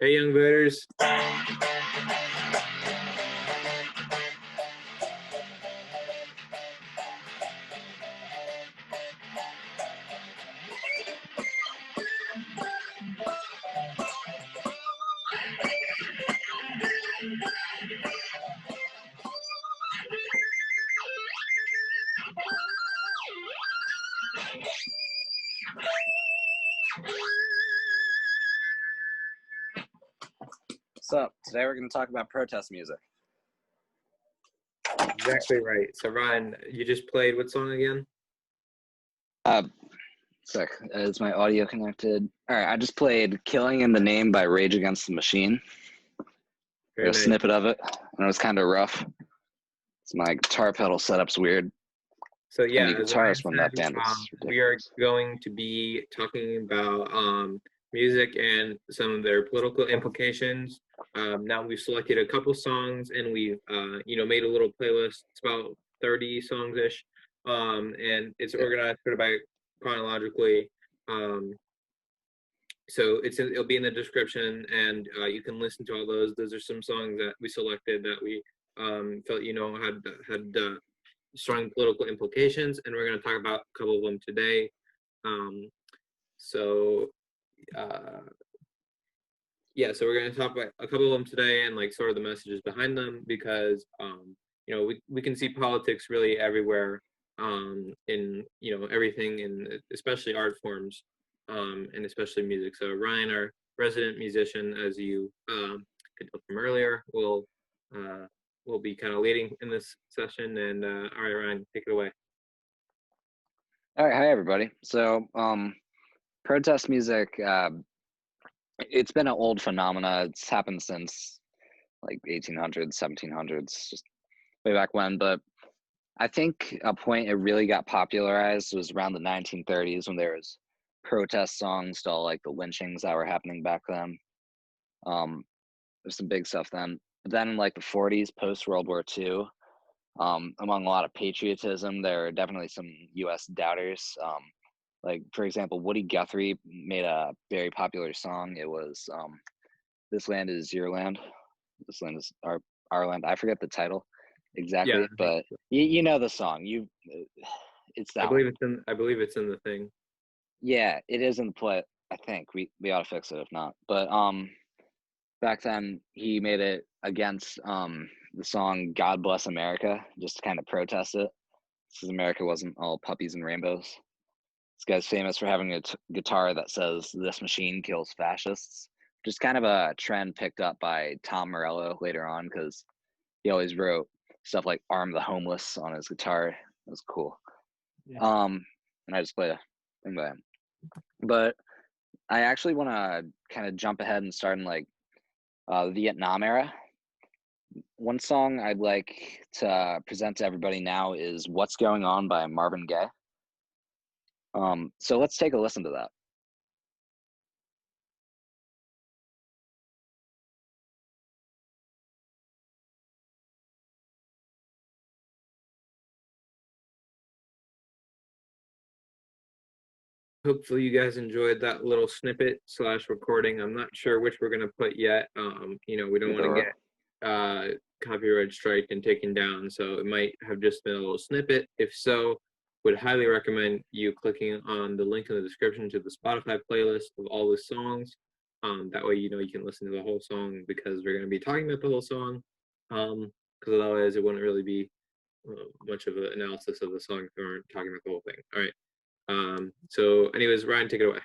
Hey, young voters. What's up? Today we're going to talk about protest music. Exactly right. So, Ryan, you just played what song again? Sick. Is my audio connected? All right, I just played Killing in the Name by Rage Against the Machine. Very A nice. snippet of it, and it was kind of rough. So my guitar pedal setup's weird. So, yeah, And the as Ryan guitarist from that said, band was we are ridiculous. going to be talking about music and some of their political implications. Now we've selected a couple songs and we've made a little playlist. It's about 30 songs-ish, and it's organized sort of by chronologically. So it'll be in the description, and you can listen to all those. Those are some songs that we selected that we felt had strong political implications, and we're going to talk about a couple of them today. So we're going to talk about a couple of them today and like sort of the messages behind them, because we can see politics really everywhere, in everything, and especially art forms, and especially music. So Ryan, our resident musician, as you could tell from earlier, will be kind of leading in this session. And all right, Ryan, take it away. All right, hi everybody. So protest music, it's been an old phenomena. It's happened since like 1800s, 1700s, just way back when. But I think a point it really got popularized was around the 1930s, when there was protest songs to all like the lynchings that were happening back then. There's some big stuff then. But then in like the 40s, post World War II, among a lot of patriotism, there are definitely some U.S. doubters. Like, for example, Woody Guthrie made a very popular song. It was "This Land Is Your Land." This land is our land. I forget the title exactly, but you know the song. It's that one. I believe it's in the thing. Yeah, it is in the play. I think we ought to fix it if not. But back then he made it against the song "God Bless America," just to kind of protest it, because America wasn't all puppies and rainbows. This guy's famous for having a guitar that says "This machine kills fascists," which is kind of a trend picked up by Tom Morello later on, because he always wrote stuff like "Arm the Homeless" on his guitar. It was cool. Yeah. And I just played a thing by him. But I actually want to kind of jump ahead and start in like the Vietnam era. One song I'd like to present to everybody now is "What's Going On" by Marvin Gaye. So let's take a listen to that. Hopefully you guys enjoyed that little snippet / recording. I'm not sure which we're going to put yet. We don't want to get copyright strike and taken down, so it might have just been a little snippet. If so, would highly recommend you clicking on the link in the description to the Spotify playlist of all the songs. That way you can listen to the whole song, because we're going to be talking about the whole song, because otherwise it wouldn't really be much of an analysis of the song if we aren't talking about the whole thing. All right. So anyways, Ryan, take it away.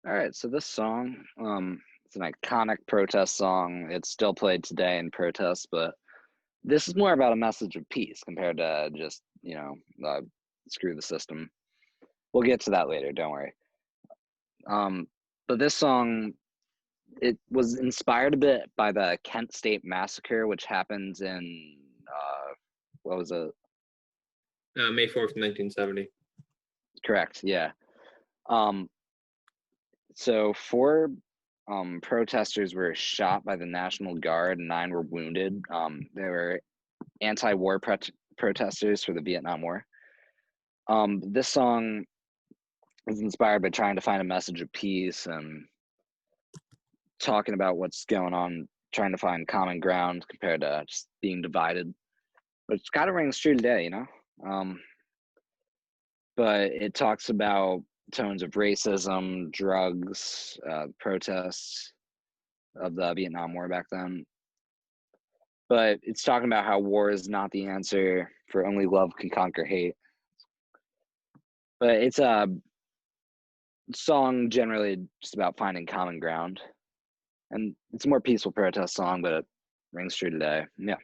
All right, so this song, it's an iconic protest song. It's still played today in protests, but this is more about a message of peace compared to just, screw the system. We'll get to that later, don't worry. But this song, it was inspired a bit by the Kent State Massacre, which happens in, what was it? May 4th, 1970. Correct, yeah. So 4 protesters were shot by the National Guard and 9 were wounded. They were anti-war protesters for the Vietnam War. This song is inspired by trying to find a message of peace and talking about what's going on, trying to find common ground compared to just being divided, which kind of rings true today, you know. But it talks about tones of racism, drugs, protests of the Vietnam War back then. But it's talking about how war is not the answer, for only love can conquer hate. But it's a song generally just about finding common ground. And it's a more peaceful protest song, but it rings true today. Yeah.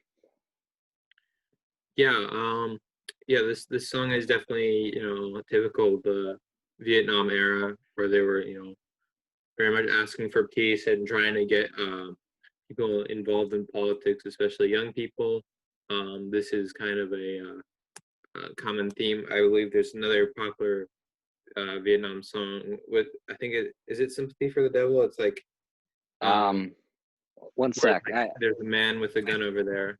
Yeah, this song is definitely, typical of the Vietnam era, where they were, very much asking for peace and trying to get people involved in politics, especially young people. This is kind of a common theme. I believe there's another popular Vietnam song with, I think is it "Sympathy for the Devil"? It's like one sec. like, there's a man with a gun over there.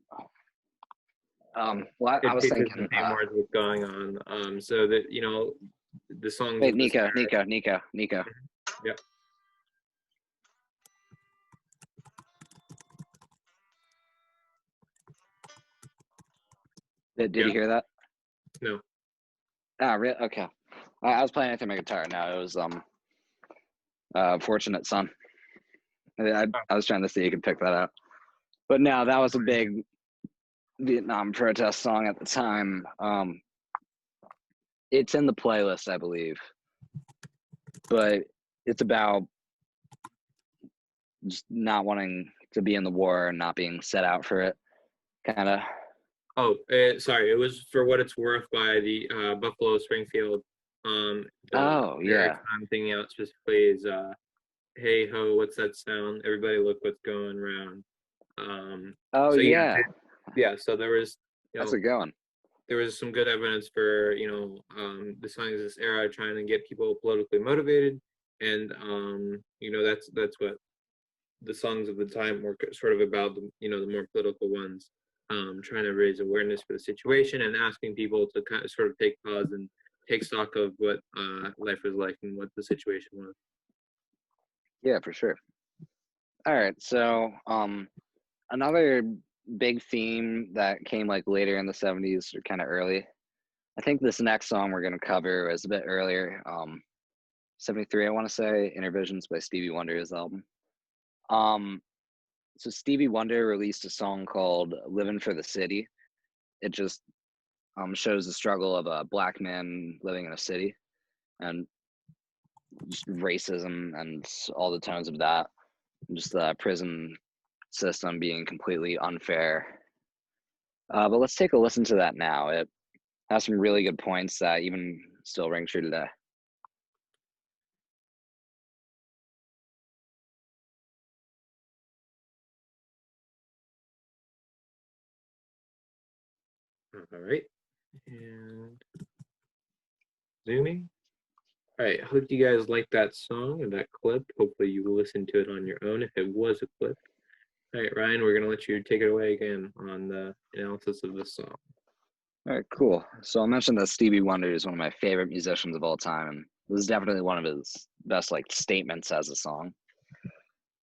Well, I was thinking more what's going on. So that the song. Wait, Nico. Yep. Did you hear that? No. Ah, really? Okay. I was playing anything on my guitar. No, it was Fortunate Son. I was trying to see if you could pick that out. But no, that was a big Vietnam protest song at the time. It's in the playlist, I believe. But it's about just not wanting to be in the war and not being set out for it, kind of. Oh, sorry. It was "For What It's Worth" by the Buffalo Springfield. Yeah. I'm thinking out specifically is "Hey ho, what's that sound? Everybody look what's going round." So yeah. So there was, that's a good one. There was some good evidence for the songs of this era trying to get people politically motivated, and that's what the songs of the time were sort of about. The more political ones, trying to raise awareness for the situation and asking people to kind of sort of take pause and take stock of what life was like and what the situation was. Yeah, for sure. All right, so another big theme that came like later in the 70s or kind of early. I think this next song we're going to cover is a bit earlier. 73, I want to say. Intervisions by Stevie Wonder's album. So Stevie Wonder released a song called "Living for the City." It just shows the struggle of a black man living in a city and just racism and all the tones of that. Just the prison system being completely unfair. But let's take a listen to that now. It has some really good points that even still ring true today. All right, and zooming. All right, hope you guys like that song and that clip. Hopefully you will listen to it on your own if it was a clip. All right, Ryan, we're going to let you take it away again on the analysis of this song. All right, cool. So I'll mention that Stevie Wonder is one of my favorite musicians of all time, and this is definitely one of his best like statements as a song.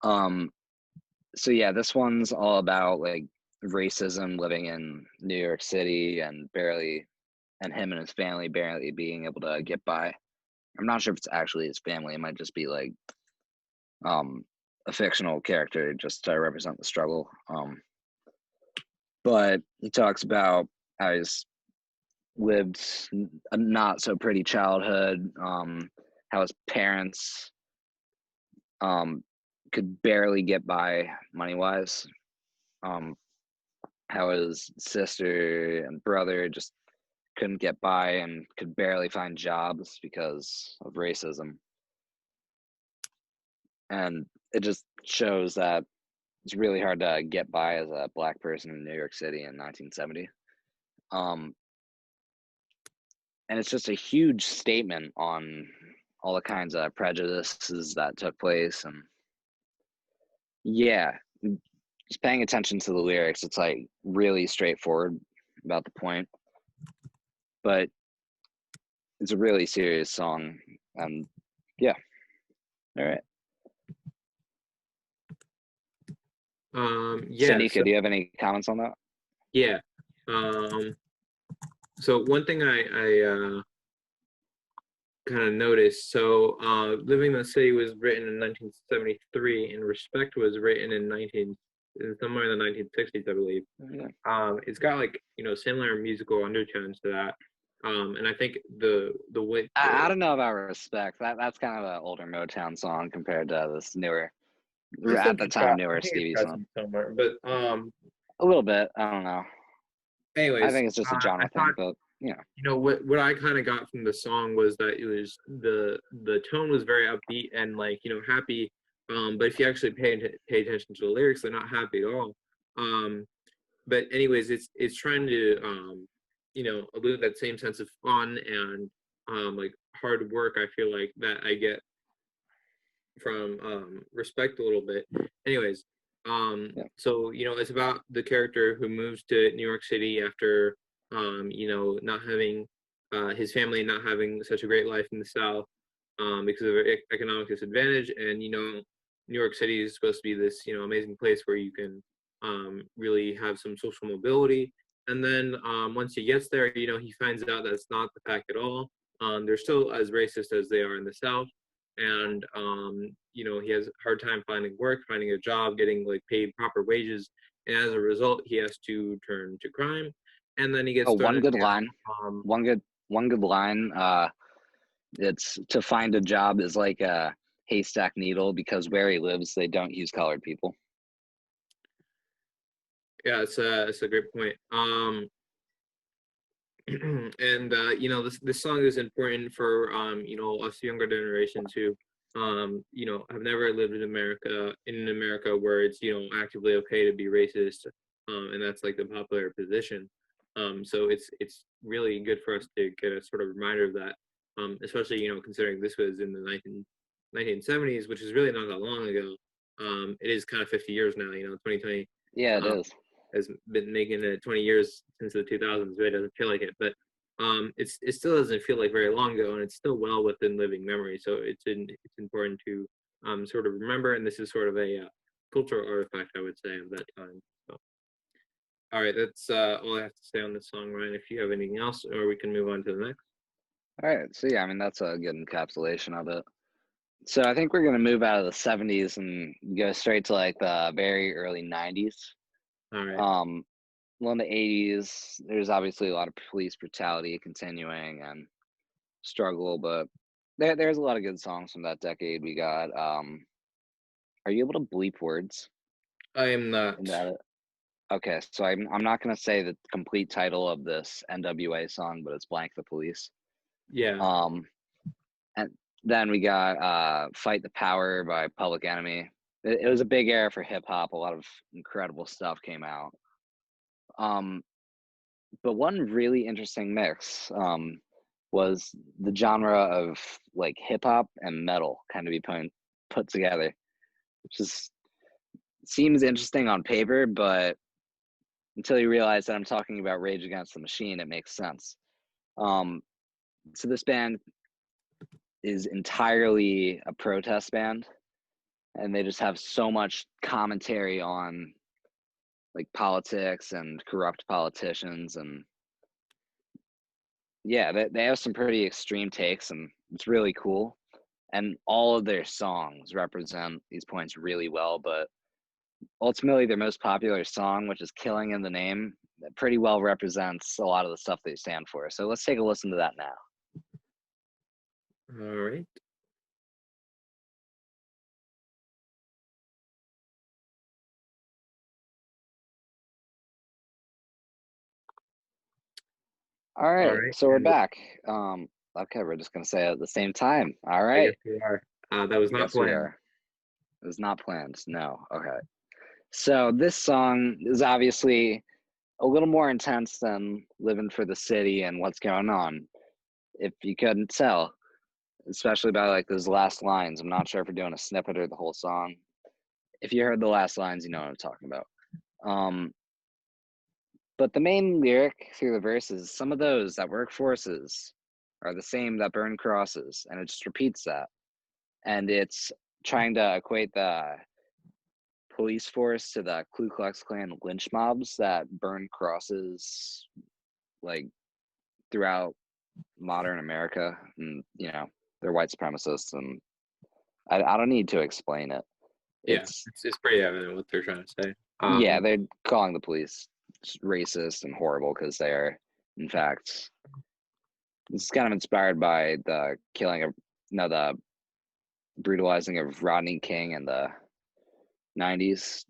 So yeah, this one's all about like racism, living in New York City, and him and his family barely being able to get by. I'm not sure if it's actually his family. It might just be like a fictional character just to represent the struggle. But he talks about how he's lived a not so pretty childhood, how his parents could barely get by money wise, how his sister and brother just couldn't get by and could barely find jobs because of racism. And it just shows that it's really hard to get by as a black person in New York City in 1970. And it's just a huge statement on all the kinds of prejudices that took place. And yeah, just paying attention to the lyrics, it's like really straightforward about the point. But it's a really serious song. And yeah. All right. Yeah, Sanika, do you have any comments on that? yeah. Um, so one thing I kind of noticed. So, Living in the City was written in 1973, and Respect was written somewhere in the 1960s, I believe. Yeah. It's got like similar musical undertones to that. And I think the way I don't know about Respect. That's kind of an older Motown song compared to this newer, at the time, I newer think it's Stevie got song. some somewhere, but A little bit. I don't know. I anyways, think it's just a I genre thought thing, but what I kind of got from the song was that it was the tone was very upbeat and like happy. But if you actually pay attention to the lyrics, they're not happy at all. Um, but anyways, it's trying to elude that same sense of fun and like hard work. I feel like that I get from Respect a little bit. Anyways, yeah. so it's about the character who moves to New York City after not having his family not having such a great life in the South because of economic disadvantage, and New York City is supposed to be this amazing place where you can really have some social mobility. And then once he gets there, he finds out that's not the fact at all. They're still as racist as they are in the South, and he has a hard time finding work, finding a job, getting like paid proper wages, and as a result he has to turn to crime, and then he gets Oh, thrown one in good jail. line. One good line. It's to find a job is like a haystack needle because where he lives, they don't use colored people. Yeah, it's a great point. And this song is important for us younger generations who have never lived in America where it's actively okay to be racist, and that's like the popular position. So it's really good for us to get a sort of reminder of that, especially considering this was in the 1970s, which is really not that long ago. It is kind of 50 years now. 2020 Yeah, it is. has been making it 20 years since the 2000s, but it doesn't feel like it. But it still doesn't feel like very long ago, and it's still well within living memory. So it's important to sort of remember, and this is sort of a cultural artifact, I would say, of that time. So, all right, that's all I have to say on this song, Ryan. If you have anything else, or we can move on to the next. All right. So yeah, I mean that's a good encapsulation of it. So I think we're gonna move out of the '70s and go straight to like the very early '90s. All right. Well, in the '80s, there's obviously a lot of police brutality continuing and struggle, but there's a lot of good songs from that decade. We got are you able to bleep words I am not. in that? Okay, so I'm not gonna say the complete title of this NWA song, but it's Blank the Police. Yeah. Um, and then we got Fight the Power by Public Enemy. It was a big era for hip hop. A lot of incredible stuff came out. Um, but one really interesting mix was the genre of like hip hop and metal kind of be put together, which is seems interesting on paper, but until you realize that I'm talking about Rage Against the Machine, it makes sense. Um, so this band is entirely a protest band, and they just have so much commentary on like politics and corrupt politicians, and yeah, they have some pretty extreme takes, and it's really cool. And all of their songs represent these points really well, but ultimately their most popular song, which is Killing in the Name, that pretty well represents a lot of the stuff they stand for. So let's take a listen to that now. All right. All All right, right. so we're And back. Okay, we're just gonna say it at the same time. All I guess right, we are. That was not yes, we planned. are. It was not planned. No. Okay. So this song is obviously a little more intense than Living for the City and What's Going On, if you couldn't tell, especially by like those last lines. I'm not sure if we're doing a snippet or the whole song. If you heard the last lines, you know what I'm talking about. Um, but the main lyric through the verses, some of those that work forces are the same that burn crosses, and it just repeats that. And it's trying to equate the police force to the Ku Klux Klan lynch mobs that burn crosses like throughout modern America, and they're white supremacists, and I don't need to explain it. Yeah, it's pretty evident what they're trying to say. Yeah, they're calling the police racist and horrible because they are, in fact. This is kind of inspired by the the brutalizing of Rodney King in the 90s.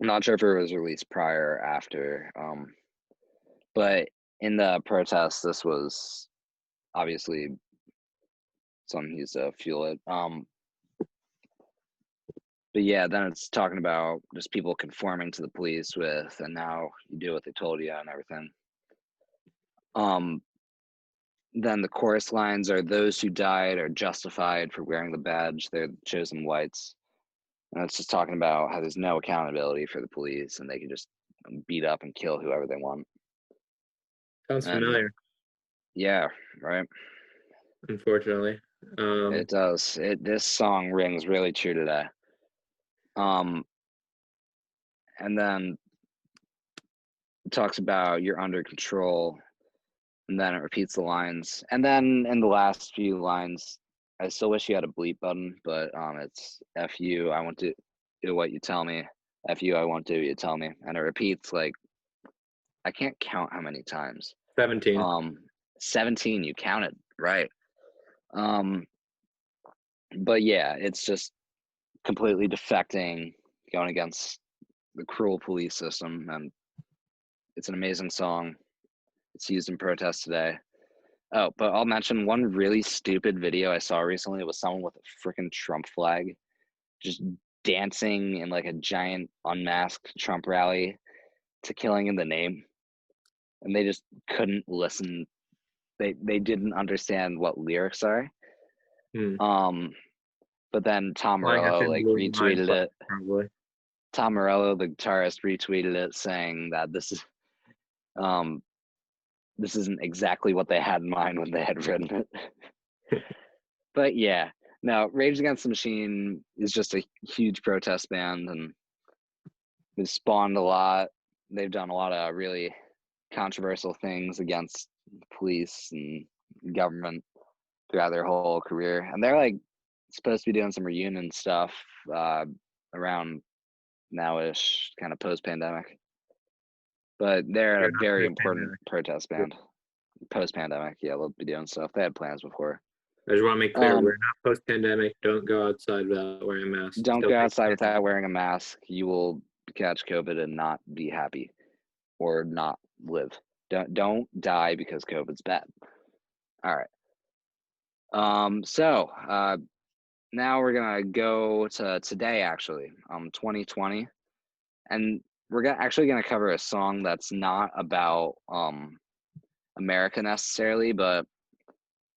I'm not sure if it was released prior or after, but in the protests, this was obviously something used to fuel it. But yeah, then it's talking about just people conforming to the police with, and now you do what they told you and everything. Then the chorus lines are, those who died are justified for wearing the badge. They're the chosen whites. And it's just talking about how there's no accountability for the police and they can just beat up and kill whoever they want. Sounds familiar. Yeah, right. Unfortunately. It does. This song rings really true today. And then it talks about you're under control, and then it repeats the lines. And then in the last few lines, I still wish you had a bleep button, but it's F you, I won't do what you tell me. F you, I won't do what you tell me. And it repeats like, I can't count how many times. 17. 17, you counted, right. But yeah, it's just completely defecting, going against the cruel police system, and it's an amazing song. It's used in protests today. Oh, but I'll mention one really stupid video I saw recently. It was someone with a freaking Trump flag just dancing in like a giant unmasked Trump rally to Killing in the Name. And they just couldn't listen. They didn't understand what lyrics are. But then Tom Morello like retweeted it. Probably. Tom Morello, the guitarist, retweeted it saying that this isn't exactly what they had in mind when they had written it. But yeah, no, Rage Against the Machine is just a huge protest band, and they've spawned a lot. They've done a lot of really controversial things against the police and government throughout their whole career. And they're like supposed to be doing some reunion stuff around now-ish, kind of post-pandemic. But they're a very important protest band. Post-pandemic, yeah, they'll be doing stuff. They had plans before. I just want to make clear, we're not post-pandemic. Don't go outside without wearing a mask. Don't go outside without wearing a mask. You will catch COVID and not be happy, or not live. Don't die because COVID's bad. All right. So now we're gonna go to today, actually, 2020, and we're actually gonna cover a song that's not about America necessarily, but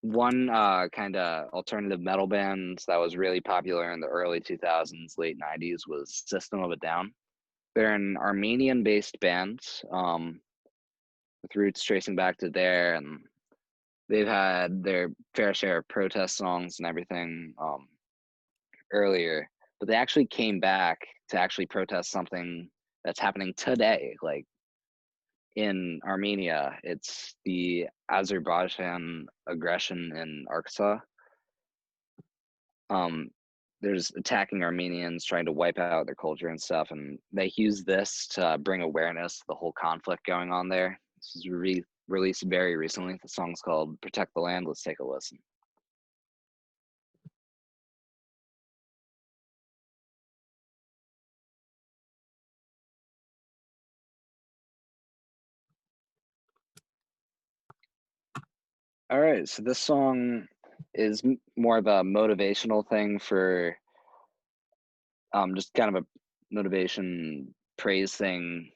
one kind of alternative metal band that was really popular in the early 2000s, late 90s was System of a Down. They're an Armenian-based band with roots tracing back to there, and they've had their fair share of protest songs and everything earlier, but they actually came back to actually protest something that's happening today, like in Armenia. It's the Azerbaijan aggression in Arkansas. There's attacking Armenians, trying to wipe out their culture and stuff, and they use this to bring awareness to the whole conflict going on there. This was released very recently. The song's called Protect the Land. Let's take a listen. All right, so this song is more of a motivational thing for just kind of a motivation praise thing,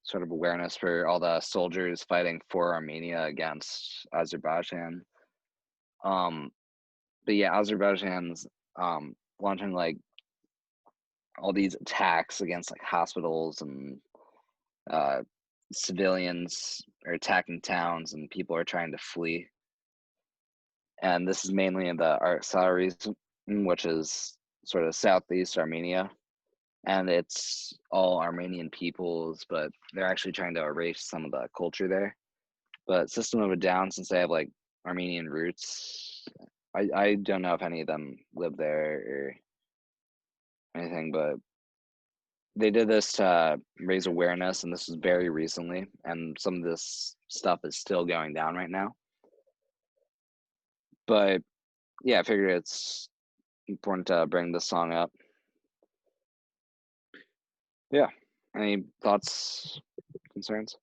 sort of awareness for all the soldiers fighting for Armenia against Azerbaijan. But yeah, Azerbaijan's launching like all these attacks against like hospitals, and civilians are attacking towns, and people are trying to flee. And this is mainly in the Artsakh region, which is sort of southeast Armenia. and it's all Armenian peoples, but they're actually trying to erase some of the culture there. But System of a Down, since they have like Armenian roots, I don't know if any of them live there or anything, but they did this to raise awareness, and this was very recently, and some of this stuff is still going down right now. But yeah, I figured it's important to bring this song up. Yeah. Any thoughts, concerns?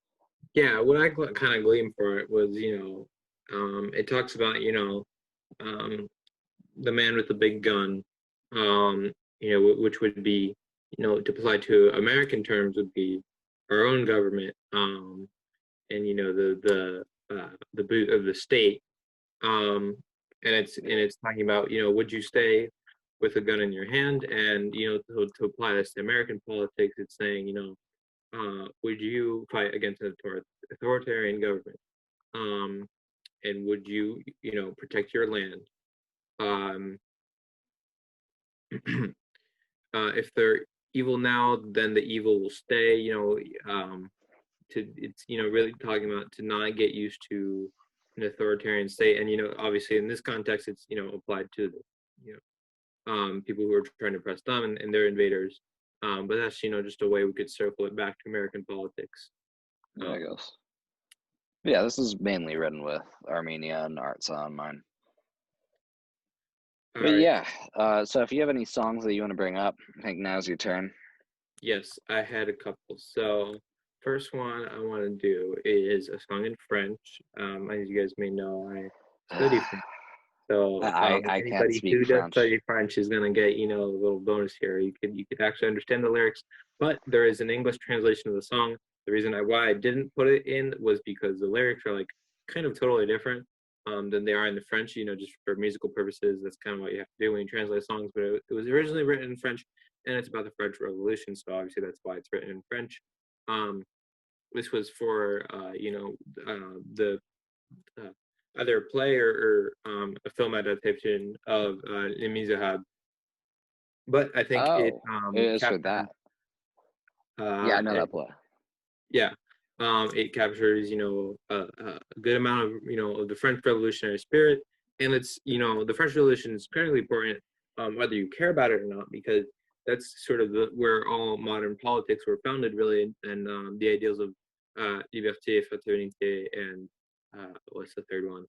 Yeah, what I kind of gleaned for it was, it talks about, the man with the big gun, which would be, to apply to American terms would be our own government, and the boot of the state, and it's talking about, would you stay with a gun in your hand, and to apply this to American politics, it's saying, would you fight against an authoritarian government, and would you, protect your land? Um, if they're evil now, then the evil will stay. It's really talking about to not get used to an authoritarian state, and obviously in this context, it's applied to the people who are trying to press them and they're invaders. But that's just a way we could circle it back to American politics. Yeah, I guess. Yeah, this is mainly written with Armenia and arts on mine. But All right. yeah, so if you have any songs that you want to bring up, I think now's your turn. Yes, I had a couple. So first one I want to do is a song in French. As you guys may know, I study French. So I can't anybody speak who does French. study French is gonna get a little bonus here. You could actually understand the lyrics, but there is an English translation of the song. The reason why I didn't put it in was because the lyrics are like kind of totally different than they are in the French. Just for musical purposes, that's kind of what you have to do when you translate songs. But it was originally written in French, and it's about the French Revolution, so obviously that's why it's written in French. This was for the either a play or a film adaptation of Les Miserables. But I think it it is for captures. that. Yeah, I know that play. Yeah, it captures a good amount of of the French Revolutionary spirit, and it's the French Revolution is critically important, whether you care about it or not, because that's sort of where all modern politics were founded, really, and the ideals of liberté, fraternité, and what's the third one?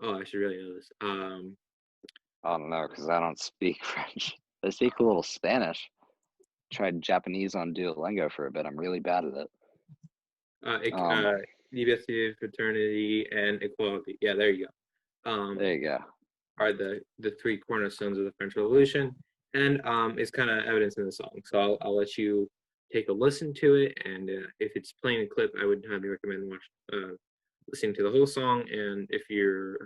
Oh, I should really know this. I don't know, because I don't speak French. I speak a little Spanish. Tried Japanese on Duolingo for a bit. I'm really bad at it. Liberty, fraternity, and equality. Yeah, there you go. There you go. Are the three cornerstones of the French Revolution, and it's kind of evidence in the song. So I'll let you take a listen to it, and if it's playing a clip, I would highly recommend listening to the whole song. And if you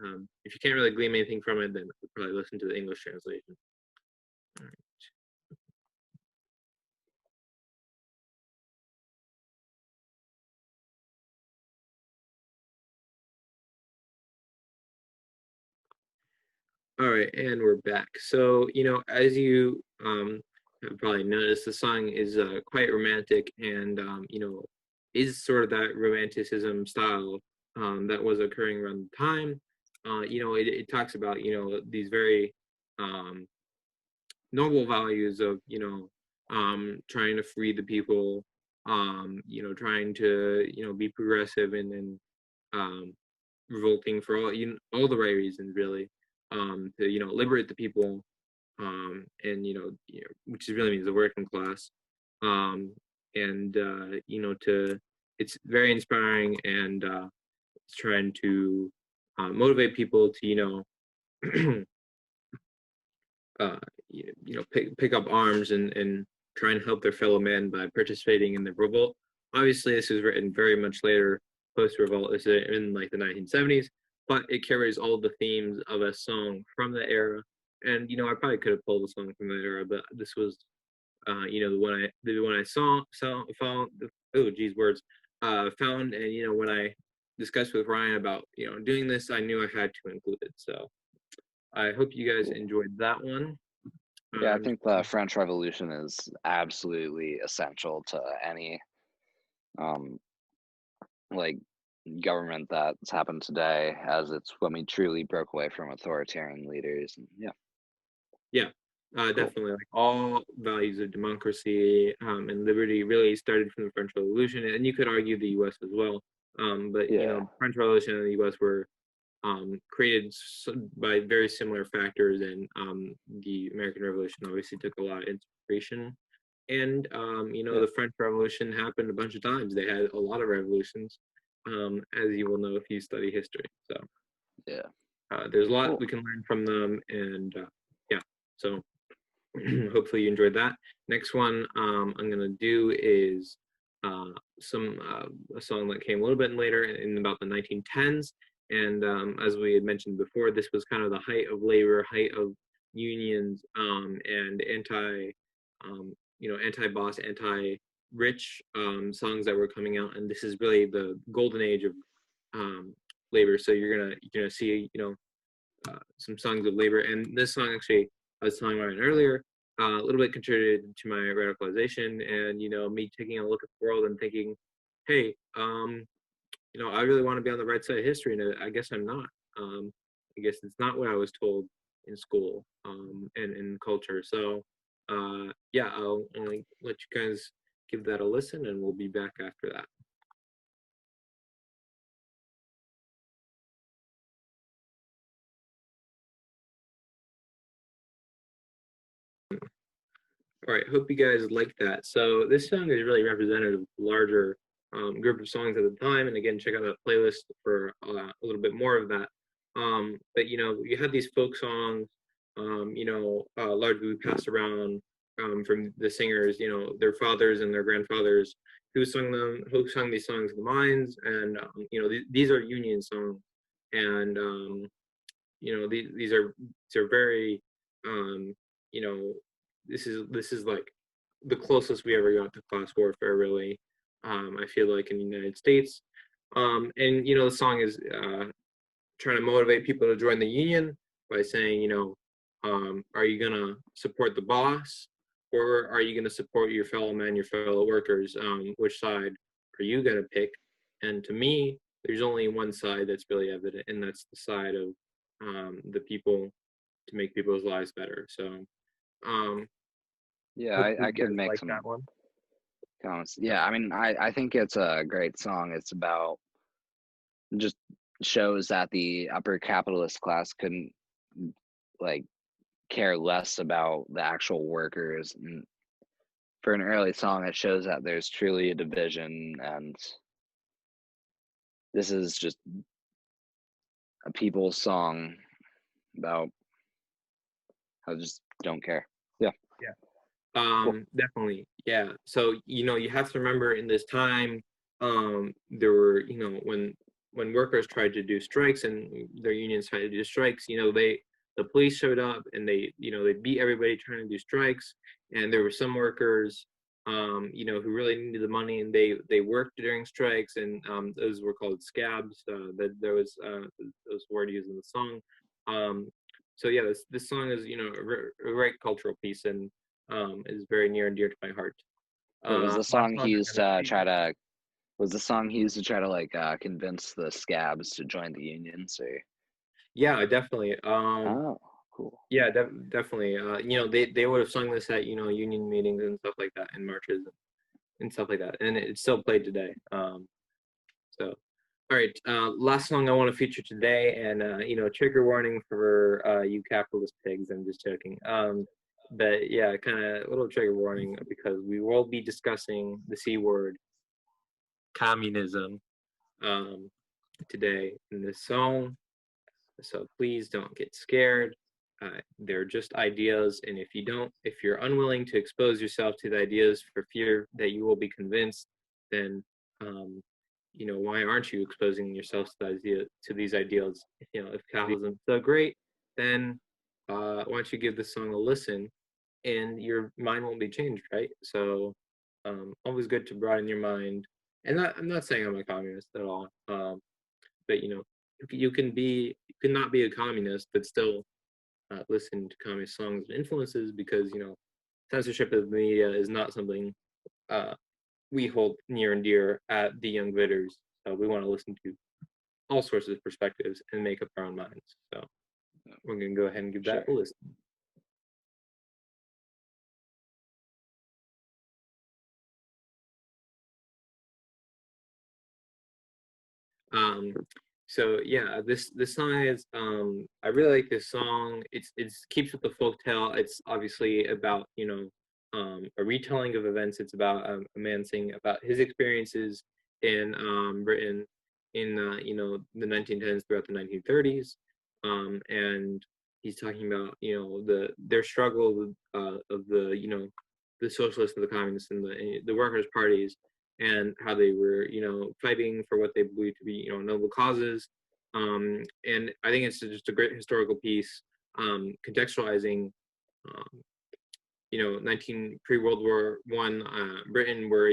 can't really glean anything from it, then probably listen to the English translation. All right. All right, and we're back. So, as you have probably noticed, the song is quite romantic and, is sort of that romanticism style that was occurring around the time. It talks about, these very noble values of, trying to free the people, trying to, be progressive and revolting for all the right reasons, really, to liberate the people, and which really means the working class, and to it's very inspiring, and it's trying to motivate people to pick up arms and try and help their fellow men by participating in the revolt. Obviously, this was written very much later, post-revolt. This is in like the 1970s, but it carries all the themes of a song from the era. And I probably could have pulled a song from that era, but this was, the one I found. Oh, geez, words. Found, and when I discussed with Ryan about doing this, I knew I had to include it. So I hope you guys enjoyed that one. Yeah, I think the French Revolution is absolutely essential to any um, like government that's happened today, as it's when we truly broke away from authoritarian leaders. And yeah, Yeah, cool. definitely. Like all values of democracy and liberty really started from the French Revolution, and you could argue the U.S. as well. But you know, Yeah, the French Revolution and the U.S. were created by very similar factors, and the American Revolution obviously took a lot of inspiration. And you know, yeah, the French Revolution happened a bunch of times. They had a lot of revolutions, as you will know if you study history. So yeah, there's a lot cool. we can learn from them, and yeah. So hopefully you enjoyed that. Next one I'm gonna do is some a song that came a little bit later in about the 1910s. And as we had mentioned before, this was kind of the height of labor, height of unions, and anti-boss, anti-rich songs that were coming out. And this is really the golden age of labor. So you're gonna see some songs of labor. And this song actually, I was telling Ryan earlier, a little bit contributed to my radicalization and me taking a look at the world and thinking, hey, I really want to be on the right side of history, and I guess I'm not. I guess it's not what I was told in school and in culture. So yeah, I'll only let you guys give that a listen, and we'll be back after that. All right, hope you guys like that. So this song is really representative of a larger group of songs at the time. And again, check out that playlist for a little bit more of that. But you had these folk songs, largely passed around from the singers, their fathers and their grandfathers who sung these songs in the mines. And these are Union songs, and these are very um, you know this is like the closest we ever got to class warfare, really. I feel like in the United States, and the song is trying to motivate people to join the union by saying, are you gonna support the boss, or are you gonna support your fellow man, your fellow workers? Which side are you gonna pick? And to me, there's only one side that's really evident, and that's the side of the people, to make people's lives better. So um, Yeah, hopefully I you could guys make like some that one. comments. Yeah, I mean, I think it's a great song. It's about just shows that the upper capitalist class couldn't like care less about the actual workers. And for an early song, it shows that there's truly a division, and this is just a people's song about how just don't care. Yeah, Yeah. cool. Definitely. Yeah. So, you have to remember in this time, there were, when workers tried to do strikes and their unions tried to do strikes, the police showed up and they beat everybody trying to do strikes. And there were some workers, who really needed the money, and they worked during strikes, and those were called scabs. That there was those word used in the song. Um, so yeah, this song is, a great cultural piece, and is very near and dear to my heart. It was the Last song he song I'm used gonna to do. try to was the song he used to try to convince the scabs to join the unions or Yeah, definitely. oh cool. Yeah, definitely. They would have sung this at union meetings and stuff like that, and marches and stuff like that, and it's still played today. So, all right, last song I want to feature today, and trigger warning for you capitalist pigs. I'm just joking. But yeah, kind of a little trigger warning because we will be discussing the C word, communism, um, today in this song. So please don't get scared. They're just ideas, and if you're unwilling to expose yourself to the ideas for fear that you will be convinced, then why aren't you exposing yourself to these ideals? If capitalism is so great, then why don't you give this song a listen, and your mind won't be changed, right? So always good to broaden your mind. And I'm not saying I'm a communist at all, but you can not be a communist, but still listen to communist songs and influences, because censorship of the media is not something we hold near and dear at the Young Vitters. So we want to listen to all sorts of perspectives and make up our own minds. So we're going to go ahead and give that a listen. So yeah, this song is I really like this song. It's keeps with the folktale. It's obviously about a retelling of events. It's about a man singing about his experiences in Britain in the 1910s throughout the 1930s, and he's talking about their struggle of the socialists and the communists and the workers' parties, and how they were, fighting for what they believed to be, noble causes. And I think it's just a great historical piece, contextualizing, 19 pre-World War One Britain, where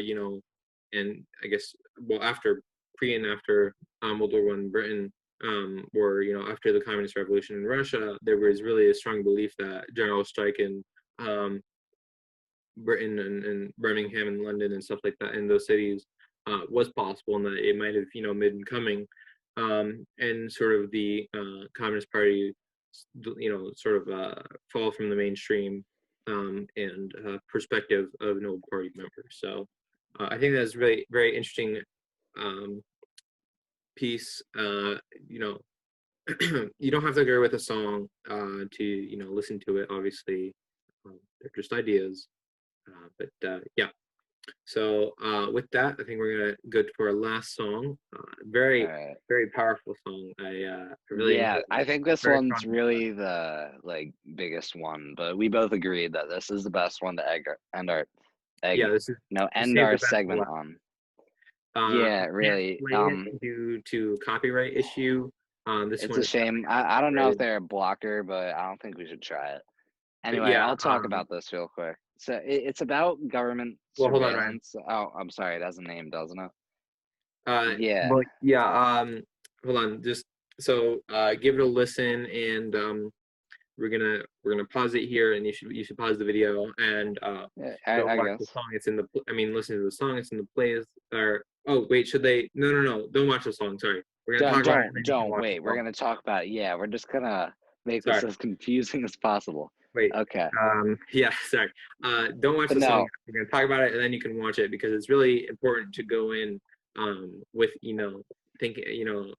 and I guess after pre and after World War One Britain, were after the Communist Revolution in Russia, there was really a strong belief that general strike in Britain and Birmingham and London and stuff like that in those cities was possible, and that it might have been coming, and sort of the Communist Party sort of fall from the mainstream and perspective of noble party members. So I think that's really very interesting piece. You don't have to agree with a song to listen to it. Obviously, they're just ideas. But yeah, so with that, I think we're gonna go to our last song. Very, very powerful song. I really I think this one's really the biggest one, but we both agreed that this is the best one to end our segment on. Yeah, really. Due to copyright issue. It's a shame. I don't know if they're a blocker, but I don't think we should try it. Anyway, I'll talk about this real quick. So it's about government surveillance. Hold on, oh, I'm sorry. It has a name, doesn't it? Hold on. Just so give it a listen, and we're gonna pause it here, and you should pause the video and watch the song. It's in the. Listen to the song. It's in the playlist. Or wait, should they? No. Don't watch the song. Sorry. We're gonna talk about it. Don't wait. We're gonna talk about it. Yeah, we're just gonna make this as confusing as possible. Wait. Okay. Yeah. Sorry. Don't watch the song. We're gonna talk about it, and then you can watch it, because it's really important to go in with thinking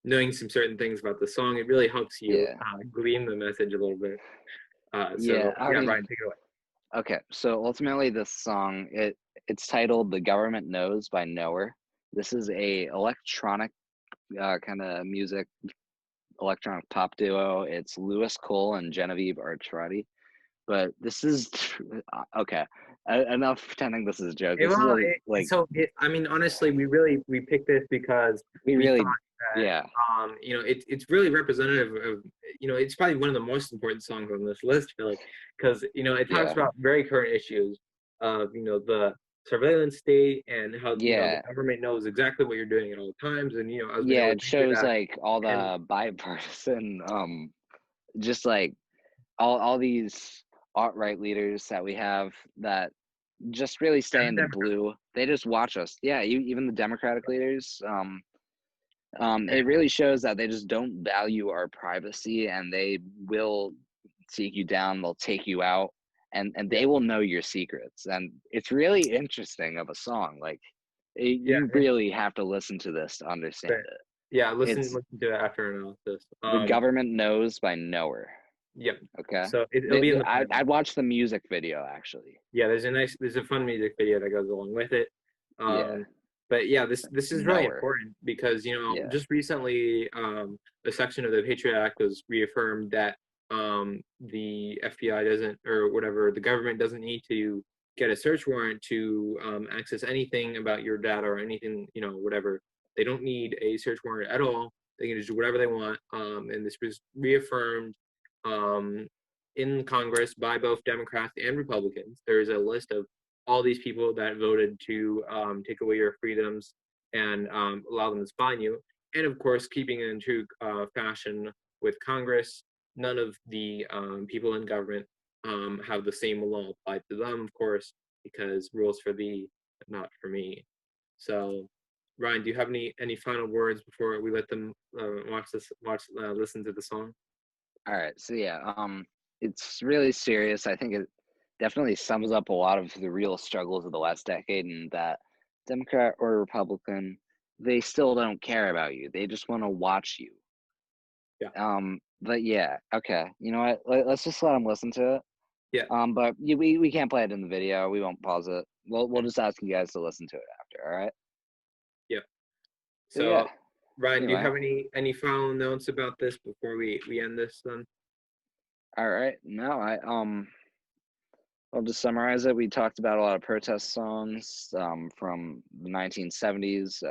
knowing some certain things about the song. It really helps you glean the message a little bit. Ryan, take it away. Okay, so ultimately, this song it's titled "The Government Knows" by Knower. This is a electronic kind of music, electronic pop duo. It's Lewis Cole and Genevieve Artrati. But this is okay. Enough pretending this is a joke. Honestly, we picked this because it's really representative of it's probably one of the most important songs on this list. I feel like, because it talks about very current issues of the surveillance state, and how the government knows exactly what you're doing at all times, and it shows all the bipartisan just all these alt-right leaders that we have that just really stay in the blue. They just watch us. Yeah, even the Democratic leaders. It really shows that they just don't value our privacy, and they will seek you down. They'll take you out, and they will know your secrets. And it's really interesting of a song. You really have to listen to this to understand it. Yeah, listen to it after analysis. The Government Knows by Knower. Yep. Okay. So it'll be in the. I'd watch the music video actually. Yeah, there's a fun music video that goes along with it. But yeah, this is really important, because just recently a section of the Patriot Act was reaffirmed that the FBI doesn't, or whatever, the government doesn't need to get a search warrant to access anything about your data or anything, whatever. They don't need a search warrant at all. They can just do whatever they want. And this was reaffirmed in Congress by both Democrats and Republicans. There's a list of all these people that voted to take away your freedoms and allow them to spy on you. And of course, keeping it in true fashion with Congress, none of the people in government have the same law applied to them, of course, because rules for thee, not for me. So, Ryan, do you have any final words before we let them listen to the song? All right, so yeah, it's really serious. I think it definitely sums up a lot of the real struggles of the last decade, and that Democrat or Republican, they still don't care about you. They just want to watch you. Yeah, But yeah, okay. You know what? Let's just let them listen to it. yeah, But we can't play it in the video. We won't pause it. We'll mm, just ask you guys to listen to it after. All right. yeah. So yeah. So, Ryan, do you Anyway, have any final notes about this before we end this then? all right. No, I'll just summarize it. We talked about a lot of protest songs from the 1970s,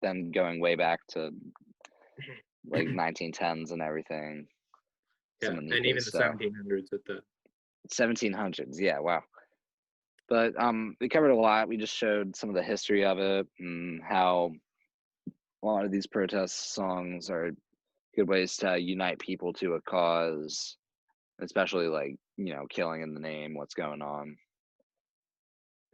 then going way back to like 1910s and everything. Yeah, Some of and even Nika's the stuff. 1700s with the 1700s. Yeah, wow. But we covered a lot. We just showed some of the history of it and how a lot of these protest songs are good ways to unite people to a cause, especially like, killing in the name, what's going on.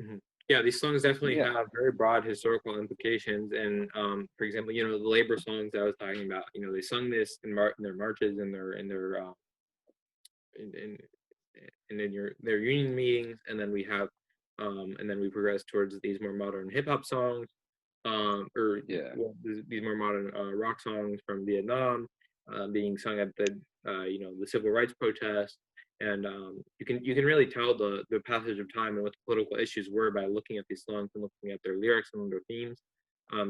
Mhm. Yeah, these songs definitely Yeah. have very broad historical implications. And for example, the labor songs I was talking about, they sung this in their marches and their in, in their union meetings, and then we progress towards these more modern hip hop songs, or Yeah. well, these more modern rock songs from Vietnam, being sung at the civil rights protest, and you can really tell the passage of time and what the political issues were by looking at these songs and looking at their lyrics and their themes.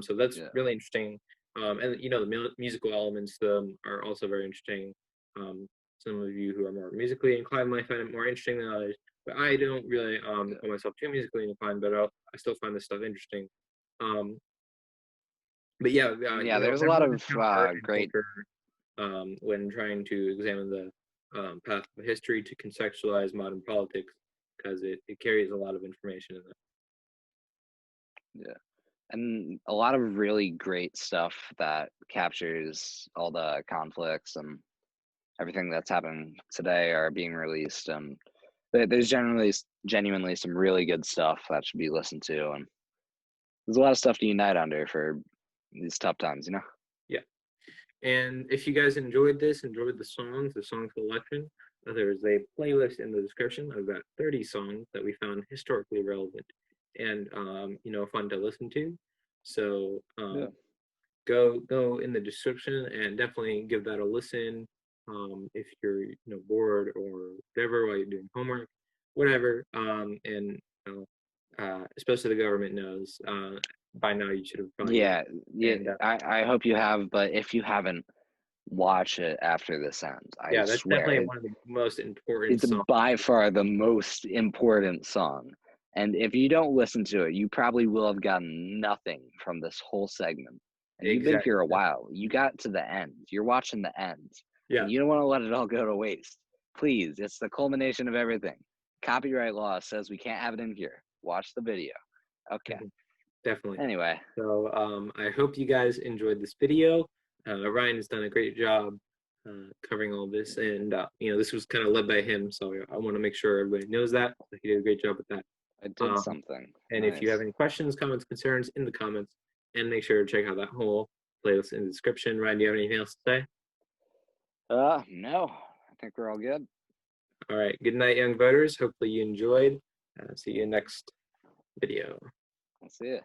So that's Yeah. really interesting, and the musical elements to them are also very interesting. Um, some of you who are more musically inclined might find it more interesting than others, but I don't really Yeah. call myself too musically inclined, but I still find this stuff interesting. Um, but yeah, And yeah, there's a lot everyone has of found art and great. culture when trying to examine the path of history to contextualize modern politics, because it carries a lot of information in it. Yeah. And a lot of really great stuff that captures all the conflicts and everything that's happening today are being released. And there's genuinely some really good stuff that should be listened to. And there's a lot of stuff to unite under for these tough times. Yeah. And if you guys enjoyed the song selection, there's a playlist in the description of about 30 songs that we found historically relevant and fun to listen to. So Yeah. go in the description and definitely give that a listen. If you're bored or whatever while you're doing homework, whatever. And especially the government knows. By now you should have probably Yeah. Yeah. and I hope you have, but if you haven't, watch it after this ends. I yeah, that's swear. definitely one of the most important It's songs. by far the most important song. And if you don't listen to it, you probably will have gotten nothing from this whole segment. And you've been Exactly. here a while. You got to the end. You're watching the end. Yeah. And you don't want to let it all go to waste. Please, it's the culmination of everything. Copyright law says we can't have it in here. Watch the video. Okay. Mhm. Definitely. Anyway, So I hope you guys enjoyed this video. Ryan has done a great job covering all this, and this was kind of led by him, so I want to make sure everybody knows that. So he did a great job with that. I did Um, something. and if you have Nice. any questions, comments, concerns, in the comments, and make sure to check out that whole playlist in the description. Ryan, do you have anything else to say? No. I think we're all good. All right. Good night, young voters. Hopefully you enjoyed. See you next video. I'll see you.